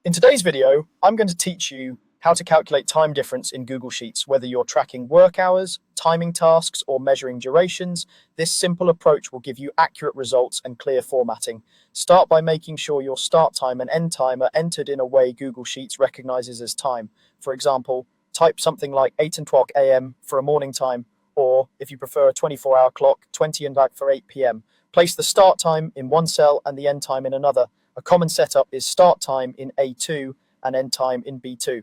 In today's video, I'm going to teach you how to calculate time difference in Google Sheets. Whether you're tracking work hours, timing tasks, or measuring durations, this simple approach will give you accurate results and clear formatting. Start by making sure your start time and end time are entered in a way Google Sheets recognizes as time. For example, type something like 8:00 a.m. for a morning time, or if you prefer a 24-hour clock, 20 and back for 8 p.m. Place the start time in one cell and the end time in another. A common setup is start time in A2 and end time in B2.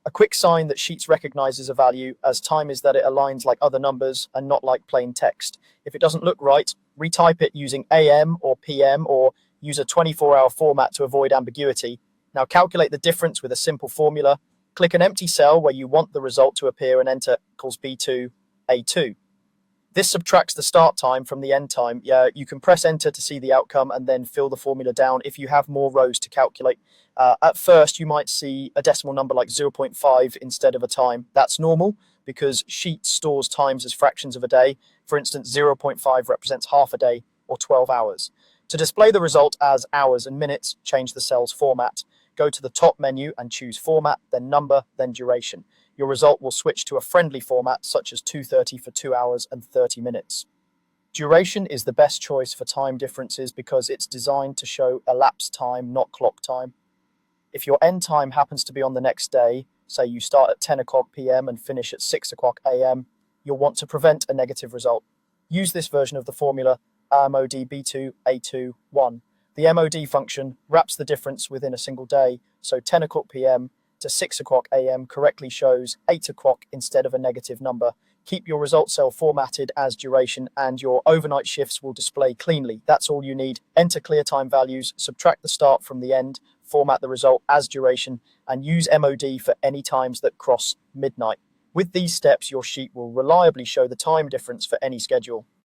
A quick sign that Sheets recognizes a value as time is that it aligns like other numbers and not like plain text. If it doesn't look right, retype it using AM or PM or use a 24-hour format to avoid ambiguity. Now calculate the difference with a simple formula. Click an empty cell where you want the result to appear and enter equals B2 A2. This subtracts the start time from the end time. You can press enter to see the outcome and then fill the formula down if you have more rows to calculate. At first, you might see a decimal number like 0.5 instead of a time. That's normal because Sheets stores times as fractions of a day. For instance, 0.5 represents half a day or 12 hours. To display the result as hours and minutes, change the cell's format. Go to the top menu and choose Format, then Number, then Duration. Your result will switch to a friendly format such as 230 for 2 hours and 30 minutes. Duration is the best choice for time differences because it's designed to show elapsed time, not clock time. If your end time happens to be on the next day, say you start at 10:00 p.m. and finish at 6:00 a.m., you'll want to prevent a negative result. Use this version of the formula MOD B2 A2 1. The MOD function wraps the difference within a single day, so 10:00 p.m. to 6:00 a.m. correctly shows 8:00 instead of a negative number. Keep your result cell formatted as duration and your overnight shifts will display cleanly. That's all you need. Enter clear time values, subtract the start from the end, format the result as duration, and use MOD for any times that cross midnight. With these steps, your sheet will reliably show the time difference for any schedule.